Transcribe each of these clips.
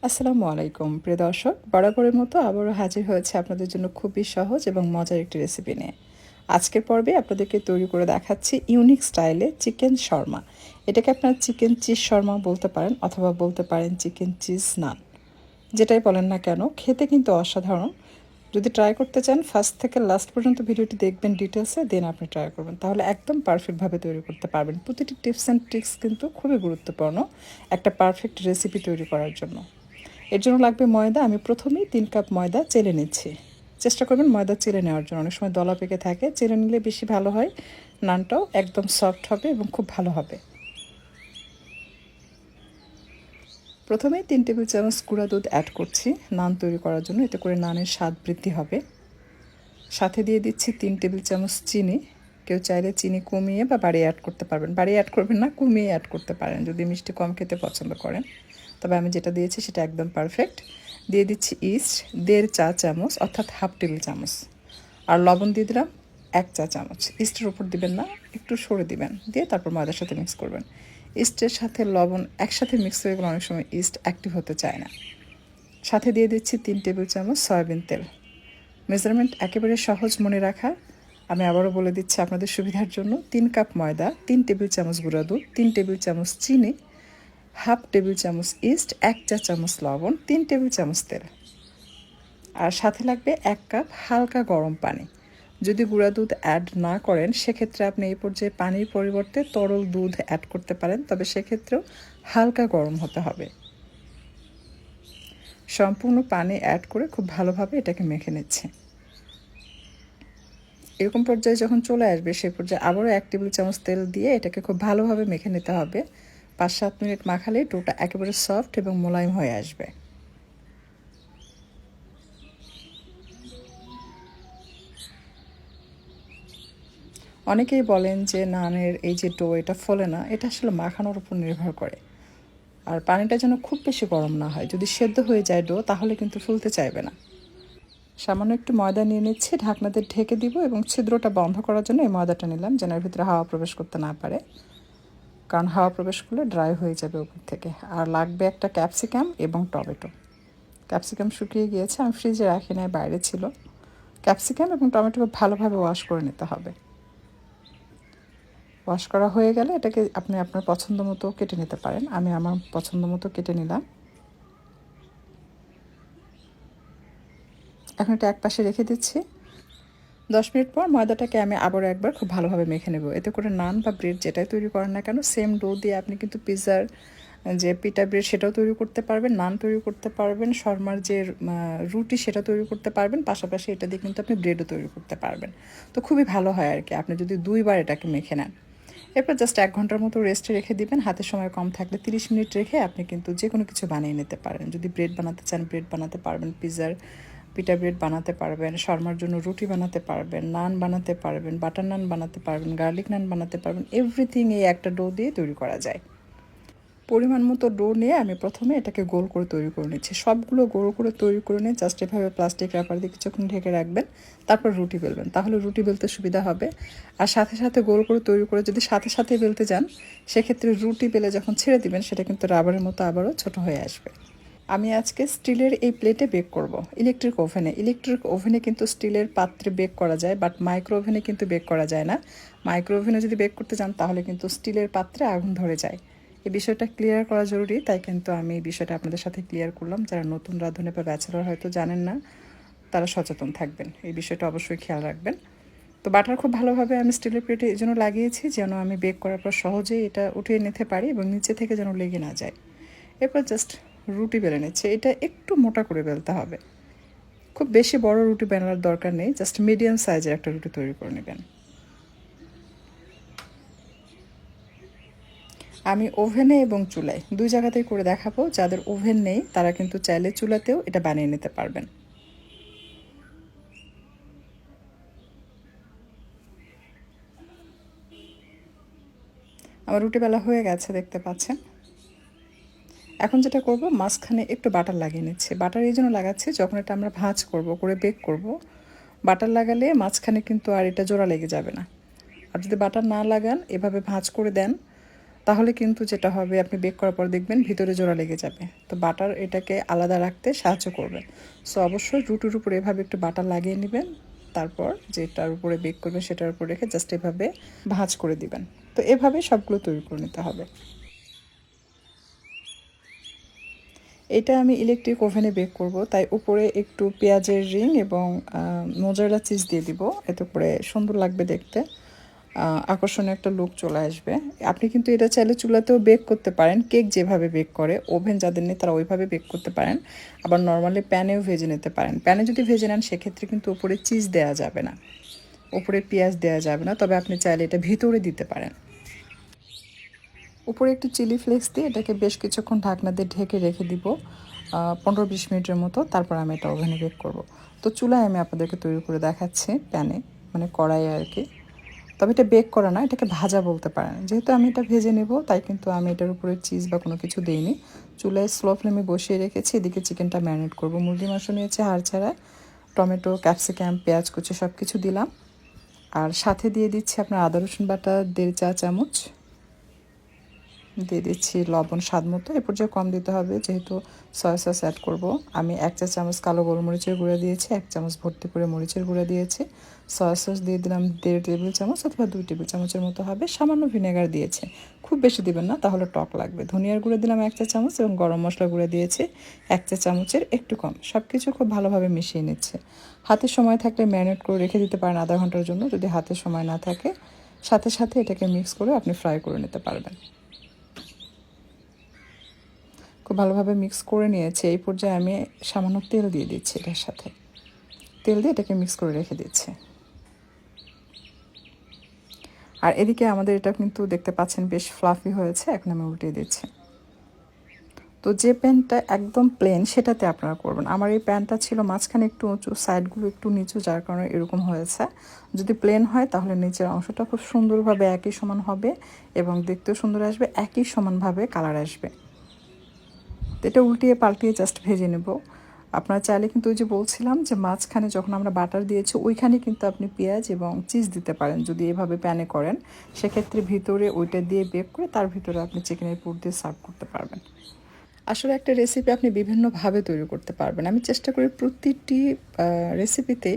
আসসালামু আলাইকুম প্রিয় দর্শক, বরাবরের মতো আবারও হাজির হয়েছে আপনাদের জন্য খুবই সহজ এবং মজার একটি রেসিপি নিয়ে। আজকের পর্বে আপনাদেরকে তৈরি করে দেখাচ্ছি ইউনিক স্টাইলে চিকেন শর্মা। এটাকে আপনারা চিকেন চিজ শর্মা বলতে পারেন অথবা বলতে পারেন চিকেন চিজ নান। যেটাই বলেন না কেন, খেতে কিন্তু অসাধারণ। যদি ট্রাই করতে চান, ফার্স্ট থেকে লাস্ট পর্যন্ত ভিডিওটি দেখবেন ডিটেলসে, দেন আপনি ট্রাই করবেন, তাহলে একদম পারফেক্টভাবে তৈরি করতে পারবেন। প্রতিটি টিপস অ্যান্ড ট্রিক্স কিন্তু খুবই গুরুত্বপূর্ণ একটা পারফেক্ট রেসিপি তৈরি করার জন্য। এর জন্য লাগবে ময়দা। আমি প্রথমেই 3 কাপ ময়দা চেলে নিচ্ছি। চেষ্টা করবেন ময়দা চেলে নেওয়ার জন্য, অনেক সময় দলা পেকে থাকে, চেলে নিলে বেশি ভালো হয়। নানটাও একদম সফট হবে এবং খুব ভালো হবে। প্রথমেই 3 টেবিল চামচ গুঁড়া দুধ অ্যাড করছি নান তৈরি করার জন্য, এতে করে নানের স্বাদ বৃদ্ধি হবে। সাথে দিয়ে দিচ্ছি 3 টেবিল চামচ চিনি। কেউ চাইলে চিনি কমিয়ে বা বাড়িয়ে অ্যাড করতে পারবেন, বাড়িয়ে অ্যাড করবেন না, কমিয়ে অ্যাড করতে পারেন যদি মিষ্টি কম খেতে পছন্দ করেন। তবে আমি যেটা দিয়েছি সেটা একদম পারফেক্ট। দিয়ে দিচ্ছি ইস্ট 1.5 চা চামচ অর্থাৎ হাফ টেবিল চামচ। আর লবণ দিয়ে দিলাম 1 চা চামচ। ইস্টের উপর দিবেন না, একটু সরে দিবেন, দিয়ে তারপর ময়দার সাথে মিক্স করবেন। ইস্টের সাথে লবণ একসাথে মিক্স হয়ে গেলে অনেক সময় ইস্ট অ্যাক্টিভ হতে চায় না। সাথে দিয়ে দিচ্ছি 3 টেবিল চামচ সয়াবিন তেল। মেজারমেন্ট একেবারে সহজ মনে রাখা। আমি আবারও বলে দিচ্ছি আপনাদের সুবিধার জন্য। 3 কাপ ময়দা, 3 টেবিল চামচ গুঁড়া দুধ, 3 টেবিল চামচ চিনি, হাফ টেবিল চামচ ইস্ট, 1 চা চামচ লবণ, 3 টেবিল চামচ তেল। আর সাথে লাগবে 1 কাপ হালকা গরম পানি। যদি গুঁড়া দুধ অ্যাড না করেন, সেক্ষেত্রে আপনি এই পর্যায়ে পানির পরিবর্তে তরল দুধ অ্যাড করতে পারেন, তবে সেক্ষেত্রেও হালকা গরম হতে হবে। সম্পূর্ণ পানি অ্যাড করে খুব ভালোভাবে এটাকে মেখে নিচ্ছে। এরকম পর্যায়ে যখন চলে আসবে, সেই পর্যায়ে আবারও 1 টেবিল চামচ তেল দিয়ে এটাকে খুব ভালোভাবে মেখে নিতে হবে। 5-7 মিনিট মাখালে ডোটা একেবারে সফট এবং মোলায়েম হয়ে আসবে। অনেকেই বলেন যে নানের এই যে ডো, এটা ফোলে না। এটা আসলে মাখানোর উপর নির্ভর করে। আর পানিটা যেন খুব বেশি গরম না হয়। যদি সেদ্ধ হয়ে যায় ডো, তাহলে কিন্তু ফুলতে চাইবে না। সামান্য একটু ময়দা নিয়ে নিচ্ছি, ঢাকনাতে ঢেকে দিব এবং ছিদ্রটা বন্ধ করার জন্য এই ময়দাটা নিলাম, যেন এর ভিতরে হাওয়া প্রবেশ করতে না পারে, কারণ হাওয়া প্রবেশ করলে ড্রাই হয়ে যাবে উপর থেকে। আর লাগবে একটা ক্যাপসিকাম এবং টমেটো। ক্যাপসিকাম শুকিয়ে গিয়েছে, আমি ফ্রিজে রাখি নাই, বাইরে ছিল। ক্যাপসিকাম এবং টমেটোকে ভালোভাবে ওয়াশ করে নিতে হবে। ওয়াশ করা হয়ে গেলে এটাকে আপনি আপনার পছন্দ মতো কেটে নিতে পারেন। আমি আমার পছন্দ মতো কেটে নিলাম। এখন এটা একপাশে রেখে দিচ্ছি। 10 মিনিট পর ময়দাটাকে আমি আবারও একবার খুব ভালোভাবে মেখে নেব। এতে করে নান বা ব্রেড যেটাই তৈরি করেন না কেন, সেম ডো দিয়ে আপনি কিন্তু পিৎজার যে পিটা ব্রেড সেটাও তৈরি করতে পারবেন, নান তৈরি করতে পারবেন, শর্মার যে রুটি সেটা তৈরি করতে পারবেন, পাশাপাশি এটা দিয়ে কিন্তু আপনি ব্রেডও তৈরি করতে পারবেন। তো খুবই ভালো হয় আর কি, আপনি যদি 2বার এটাকে মেখে নেন। এরপর জাস্ট 1 ঘন্টার মতো রেস্টে রেখে দিবেন। হাতে সময় কম থাকলে 30 মিনিট রেখে আপনি কিন্তু যে কোনো কিছু বানিয়ে নিতে পারেন। যদি ব্রেড বানাতে চান, ব্রেড বানাতে পারবেন, পিৎজার পিটা ব্রেড বানাতে পারবেন, শর্মার জন্য রুটি বানাতে পারবেন, নান বানাতে পারবেন, বাটার নান বানাতে পারবেন, গার্লিক নান বানাতে পারবেন। এভরিথিং এই একটা ডো দিয়ে তৈরি করা যায়। পরিমাণ মতো ডো নিয়ে আমি প্রথমে এটাকে গোল করে তৈরি করে নিচ্ছি। সবগুলো গোল করে তৈরি করে নিয়ে জাস্ট এভাবে প্লাস্টিক র্যাপার দিয়ে কিছুক্ষণ ঢেকে রাখবেন, তারপর রুটি বেলবেন, তাহলে রুটি বেলতে সুবিধা হবে। আর সাথে সাথে গোল করে তৈরি করে যদি সাথে সাথে বেলতে যান, সেক্ষেত্রে রুটি বেলে যখন ছেড়ে দিবেন, সেটা কিন্তু রাবারের মতো আবারও ছোট হয়ে আসবে। আমি আজকে স্টিলের এই প্লেটে বেক করব, ইলেকট্রিক ওভেনে। ইলেকট্রিক ওভেনে কিন্তু স্টিলের পাত্রে বেক করা যায়, বাট মাইক্রো ওভেনে কিন্তু বেক করা যায় না। মাইক্রো ওভেনে যদি বেক করতে চান, তাহলে কিন্তু স্টিলের পাত্রে আগুন ধরে যায়। এই বিষয়টা ক্লিয়ার করা জরুরি, তাই কিন্তু আমি এই বিষয়টা আপনাদের সাথে ক্লিয়ার করলাম। যারা নতুন রাঁধুনি বা ব্যাচেলর হয়তো জানেন না, তারা সচেতন থাকবেন, এই বিষয়টা অবশ্যই খেয়াল রাখবেন। তো বাটার খুব ভালোভাবে আমি স্টিলের প্লেটে এই জন্য লাগিয়েছি, যেন আমি বেক করার পর সহজেই এটা উঠিয়ে নিতে পারি এবং নিচে থেকে যেন লেগে না যায়। এরপর জাস্ট রুটি বেলে নিচ্ছে। এটা একটু মোটা করে বেলতে হবে, খুব বেশি বড় রুটি বেলার দরকার নেই, জাস্ট মিডিয়াম সাইজের একটা রুটি তৈরি করে নেবেন। আমি ওভেনে এবং চুলায় 2 জায়গাতেই করে দেখাবো। যাদের ওভেন নেই, তারা কিন্তু চাইলে চুলাতেও এটা বানিয়ে নিতে পারবেন। আমার রুটি বেলা হয়ে গেছে, দেখতে পাচ্ছেন। এখন যেটা করব, মাঝখানে একটু বাটার লাগিয়ে নিচ্ছি। বাটার এই জন্য লাগাচ্ছি, যখন এটা আমরা ভাঁজ করব, করে বেক করব, বাটার লাগালে মাঝখানে কিন্তু আর এটা জোড়া লেগে যাবে না। আর যদি বাটার না লাগান, এভাবে ভাঁজ করে দেন, তাহলে কিন্তু যেটা হবে আপনি বেক করার পর দেখবেন ভিতরে জোড়া লেগে যাবে। তো বাটার এটাকে আলাদা রাখতে সাহায্য করবে। সো অবশ্যই রুটির উপরে এভাবে একটু বাটার লাগিয়ে নেবেন, তারপর যেটার উপরে বেক করবেন সেটার উপর রেখে জাস্ট এভাবে ভাঁজ করে দিবেন। তো এভাবে সবগুলো তৈরি করে নিতে হবে। এটা আমি ইলেকট্রিক ওভেনে বেক করব, তাই উপরে একটু পেঁয়াজের রিং এবং মোজারেলা চিজ দিয়ে দিব। এতে করে সুন্দর লাগবে দেখতে, আকর্ষণীয় একটা লুক চলে আসবে। আপনি কিন্তু এটা চাইলে চুলাতেও বেক করতে পারেন, কেক যেভাবে বেক করে, ওভেন যাদের নেই তারা ওইভাবে বেক করতে পারেন। আবার নর্মালি প্যানেও ভেজে নিতে পারেন। প্যানে যদি ভেজে নেন সেক্ষেত্রে কিন্তু উপরে চিজ দেওয়া যাবে না, উপরে পেঁয়াজ দেওয়া যাবে না, তবে আপনি চাইলে এটা ভিতরে দিতে পারেন। উপরে একটু চিলি ফ্লেক্স দিয়ে এটাকে বেশ কিছুক্ষণ ঢাকনা দিয়ে ঢেকে রেখে দিব 15-20 মিনিটের মতো। তারপর আমি এটা ওভেনে বেক করব। তো চুলায় আমি আপনাদেরকে তৈরি করে দেখাচ্ছি, প্যানে মানে কড়াইয়ে আর কি। তবে এটা বেক করা না, এটাকে ভাজা বলতে পারেন। যেহেতু আমি এটা ভেজে নেব তাই কিন্তু আমি এটার উপরে চিজ বা কোনো কিছু দিইনি। চুলায় স্লো ফ্লেমে বসিয়ে রেখেছি, এদিকে চিকেনটা ম্যারিনেট করব। মুরগি মাংস নিয়েছি হাড় ছাড়া, টমেটো, ক্যাপসিকাম, পেঁয়াজ কুচি সব কিছু দিলাম। আর সাথে দিয়ে দিচ্ছি আপনার আদা রসুন বাটা 1.5 চা চামচ, দিয়ে দিচ্ছি লবণ স্বাদ মতো। এ পর্যায়ে কম দিতে হবে যেহেতু সয়া সস অ্যাড করব। আমি 1 চা চামচ কালো গোলমরিচের গুঁড়া দিয়েছি, 1 চামচ ভর্তি করে মরিচের গুঁড়া দিয়েছি। সয়া সস দিয়ে দিলাম 1.5 টেবিল চামচ অথবা 2 টেবিল চামচের মতো হবে। সামান্য ভিনেগার দিয়েছি, খুব বেশি দিবেন না তাহলে টক লাগবে। ধনিয়ার গুঁড়া দিলাম 1 চা চামচ এবং গরম মশলা গুঁড়া দিয়েছি 1 চা চামচের একটু কম। সব কিছু খুব ভালোভাবে মিশিয়ে নিচ্ছে। হাতে সময় থাকলে ম্যারিনেট করে রেখে দিতে পারেন আধা ঘন্টার জন্য। যদি হাতে সময় না থাকে সাথে সাথে এটাকে মিক্স করে আপনি ফ্রাই করে নিতে পারবেন। খুব ভালোভাবে মিক্স করে নিয়েছি। এই পর্যায়ে আমি সামান্য তেল দিয়ে দিচ্ছি এটার সাথে। তেল দিয়ে এটাকে মিক্স করে রেখে দিচ্ছি। আর এদিকে আমাদের এটা কিন্তু দেখতে পাচ্ছেন বেশ ফ্লাফি হয়েছে। এখন আমি উল্টিয়ে দিচ্ছি। তো যে প্যানটা একদম প্লেন সেটাতে আপনারা করবেন। আমার এই প্যানটা ছিল মাঝখানে একটু উঁচু, সাইডগুলো একটু নিচু, যার কারণে এরকম হয়েছে। যদি প্লেন হয় তাহলে নিচের অংশটা খুব সুন্দরভাবে একই সমান হবে এবং দেখতেও সুন্দর আসবে, একই সমানভাবে কালার আসবে। তো এটা উল্টিয়ে পাল্টিয়ে জাস্ট ভেজে নেব। আপনারা চাইলে কিন্তু ওই যে বলছিলাম যে মাঝখানে যখন আমরা বাটার দিয়েছি ওইখানে কিন্তু আপনি পেঁয়াজ এবং চিজ দিতে পারেন যদি এভাবে প্যানে করেন। সেক্ষেত্রে ভিতরে ওইটা দিয়ে বেক করে তার ভিতরে আপনি চিকেনের পুর দিয়ে সার্ভ করতে পারবেন। আসলে একটা রেসিপি আপনি বিভিন্নভাবে তৈরি করতে পারবেন। আমি চেষ্টা করি প্রতিটি রেসিপিতে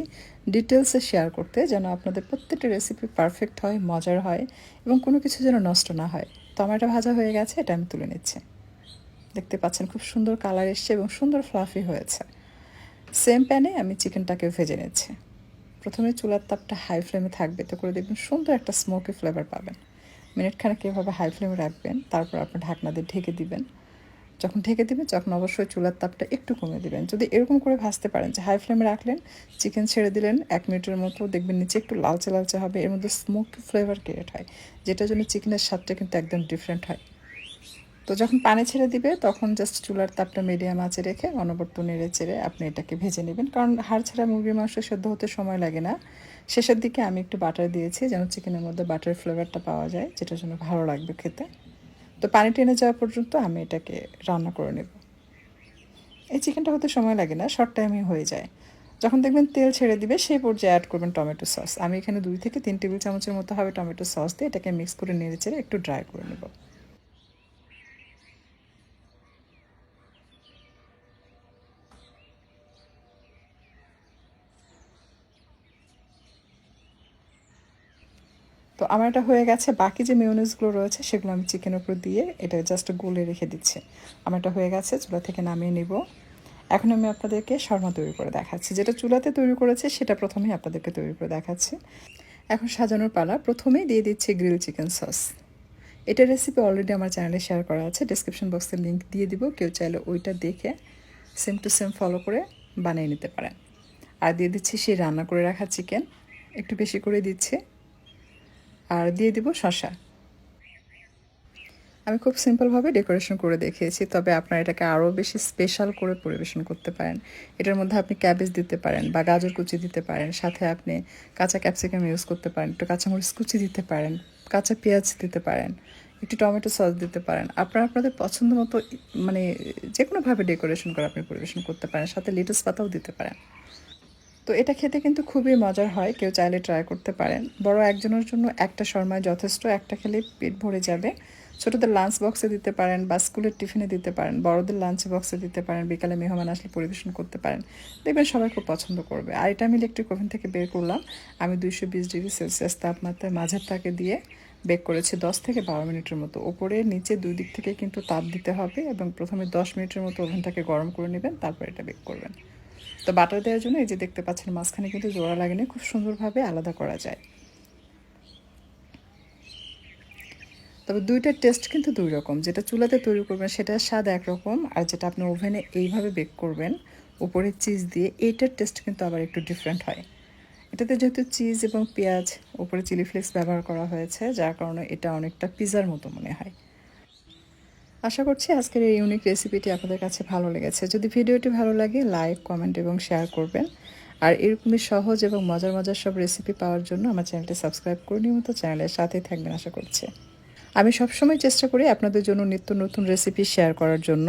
ডিটেলসে শেয়ার করতে, যেন আপনাদের প্রত্যেকটা রেসিপি পারফেক্ট হয়, মজার হয় এবং কোনো কিছু যেন নষ্ট না হয়। টমেটো ভাজা হয়ে গেছে, এটা আমি তুলে নিচ্ছি। দেখতে পাচ্ছেন খুব সুন্দর কালার এসছে এবং সুন্দর ফ্লাফি হয়েছে। সেম প্যানে আমি চিকেনটাকে ভেজে নিচ্ছি। প্রথমে চুলার তাপটা হাই ফ্লেমে থাকবে, তো করে দেখবেন সুন্দর একটা স্মোকি ফ্লেভার পাবেন। মিনিটখানেক এভাবে হাই ফ্লেমে রাখবেন, তারপর আপনি ঢাকনা দিয়ে ঢেকে দিবেন। যখন ঢেকে দিবেন তখন অবশ্যই চুলার তাপটা একটু কমিয়ে দিবেন। যদি এরকম করে ভাজতে পারেন যে হাই ফ্লেমে রাখলেন, চিকেন ছেড়ে দিলেন 1 মিনিটের মতো, দেখবেন নিচে একটু লালচে লালচে হবে, এর মধ্যে স্মোকি ফ্লেভার ক্রিয়েট হয়, যেটার জন্য চিকেনের স্বাদটা কিন্তু একদম ডিফারেন্ট হয়। তো যখন পানি ছেড়ে দিবে তখন জাস্ট চুলার তাপটা মিডিয়াম আঁচে রেখে অনবরত নেড়ে চেড়ে আপনি এটাকে ভেজে নেবেন, কারণ হাড় ছাড়া মুরগির মাংস সেদ্ধ হতে সময় লাগে না। শেষের দিকে আমি একটু বাটার দিয়েছি যেন চিকেনের মধ্যে বাটারের ফ্লেভারটা পাওয়া যায়, যেটার জন্য ভালো লাগবে খেতে। তো পানি টেনে যাওয়া পর্যন্ত আমি এটাকে রান্না করে নেব। এই চিকেনটা হতে সময় লাগে না, শর্ট টাইমে হয়ে যায়। যখন দেখবেন তেল ছেড়ে দিবে সেই পর্যায়ে অ্যাড করবেন টমেটো সস। আমি এখানে 2 থেকে 3 টেবিল চামচের মতো হবে টমেটো সস দিয়ে এটাকে মিক্স করে নেড়ে চেড়ে একটু ড্রাই করে নেব। তো আমার এটা হয়ে গেছে। বাকি যে মেয়োনিজগুলো রয়েছে সেগুলো আমি চিকেনের উপর দিয়ে এটা জাস্ট গুলে রেখে দিচ্ছি। আমার এটা হয়ে গেছে, চুলা থেকে নামিয়ে নিব। এখন আমি আপনাদেরকে শর্মা তৈরি করে দেখাচ্ছি। যেটা চুলাতে তৈরি করেছে সেটা প্রথমেই আপনাদেরকে তৈরি করে দেখাচ্ছি। এখন সাজানোর পালা। প্রথমেই দিয়ে দিচ্ছি গ্রিল চিকেন সস। এটার রেসিপি অলরেডি আমার চ্যানেলে শেয়ার করা আছে, ডিসক্রিপশন বক্সে লিঙ্ক দিয়ে দিব, কেউ চাইলে ওইটা দেখে সেম টু সেম ফলো করে বানিয়ে নিতে পারেন। আর দিয়ে দিচ্ছি সেই রান্না করে রাখা চিকেন, একটু বেশি করে দিচ্ছি। আর দিয়ে দিব শসা। আমি খুব সিম্পলভাবে ডেকোরেশন করে দেখিয়েছি, তবে আপনারা এটাকে আরও বেশি স্পেশাল করে পরিবেশন করতে পারেন। এটার মধ্যে আপনি ক্যাবেজ দিতে পারেন বা গাজর কুচি দিতে পারেন, সাথে আপনি কাঁচা ক্যাপসিকাম ইউজ করতে পারেন, একটু কাঁচামরিচ কুচি দিতে পারেন, কাঁচা পেঁয়াজ দিতে পারেন, একটু টমেটো সস দিতে পারেন। আপনারা আপনাদের পছন্দ মতো মানে যে কোনোভাবে ডেকোরেশন করে আপনি পরিবেশন করতে পারেন, সাথে লেটুস পাতাও দিতে পারেন। তো এটা খেতে কিন্তু খুবই মজার হয়, কেউ চাইলে ট্রাই করতে পারেন। বড় একজনের জন্য একটা শর্মায় যথেষ্ট, একটা খেলে পেট ভরে যাবে। ছোট ছোটদের লাঞ্চ বক্সে দিতে পারেন বা স্কুলের টিফিনে দিতে পারেন, বড়দের লাঞ্চ বক্সে দিতে পারেন, বিকালে মেহমান আসলে পরিবেশন করতে পারেন, দেখবেন সবাই খুব পছন্দ করবে। আর এটা আমি ইলেকট্রিক ওভেন থেকে বের করলাম, আমি 220 ডিগ্রি সেলসিয়াস তাপমাত্রায় মাঝের তাকে দিয়ে বেক করেছি 10 থেকে 12 মিনিটের মতো। ওপরে নিচে দুই দিক থেকে কিন্তু তাপ দিতে হবে এবং প্রথমে 10 মিনিটের মতো ওভেনটাকে গরম করে নেবেন, তারপর এটা বেক করবেন। তো বাটার দেওয়ার জন্য এই যে দেখতে পাচ্ছেন মাঝখানে কিন্তু জোড়া লাগেনি, খুব সুন্দরভাবে আলাদা করা যায়। তবে দুইটার টেস্ট কিন্তু দুই রকম, যেটা চুলাতে তৈরি করবেন সেটার স্বাদ একরকম, আর যেটা আপনি ওভেনে এইভাবে বেক করবেন উপরে চিজ দিয়ে, এইটার টেস্ট কিন্তু আবার একটু ডিফারেন্ট হয়। এটাতে যেহেতু চিজ এবং পেঁয়াজ, উপরে চিলি ফ্লেক্স ব্যবহার করা হয়েছে, যার কারণে এটা অনেকটা পিৎজার মতো মনে হয়। আশা করছি আজকের এই ইউনিক রেসিপিটি আপনাদের কাছে ভালো লেগেছে। যদি ভিডিওটি ভালো লাগে লাইক, কমেন্ট এবং শেয়ার করবেন। আর এরকমই সহজ এবং মজার মজার সব রেসিপি পাওয়ার জন্য আমার চ্যানেলটি সাবস্ক্রাইব করে নিয়মিত চ্যানেলের সাথেই থাকবেন আশা করছি। আমি সবসময় চেষ্টা করি আপনাদের জন্য নিত্য নতুন রেসিপি শেয়ার করার জন্য।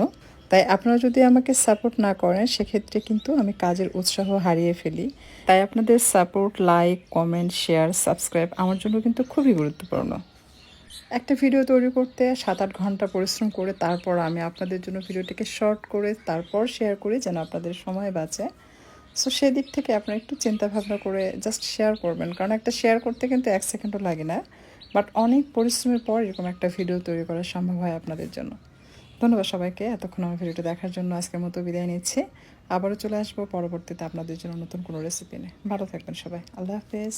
তাই আপনারা যদি আমাকে সাপোর্ট না করেন সেক্ষেত্রে কিন্তু আমি কাজের উৎসাহ হারিয়ে ফেলি। তাই আপনাদের support, like, comment, share, subscribe আমার জন্য কিন্তু খুবই গুরুত্বপূর্ণ। একটা ভিডিও তৈরি করতে 7-8 ঘন্টা পরিশ্রম করে তারপর আমি আপনাদের জন্য ভিডিওটিকে শর্ট করে তারপর শেয়ার করি যেন আপনাদের সময় বাঁচে। সো সেদিক থেকে আপনারা একটু চিন্তা ভাবনা করে জাস্ট শেয়ার করবেন, কারণ একটা শেয়ার করতে কিন্তু 1 সেকেন্ডও লাগে না, বাট অনেক পরিশ্রমের পর এরকম একটা ভিডিও তৈরি করা সম্ভব হয় আপনাদের জন্য। ধন্যবাদ সবাইকে এতক্ষণ আমার ভিডিওটা দেখার জন্য। আজকের মতো বিদায় নিচ্ছি, আবারও চলে আসবো পরবর্তীতে আপনাদের জন্য নতুন কোনো রেসিপি নিয়ে। ভালো থাকবেন সবাই, আল্লাহ হাফেজ।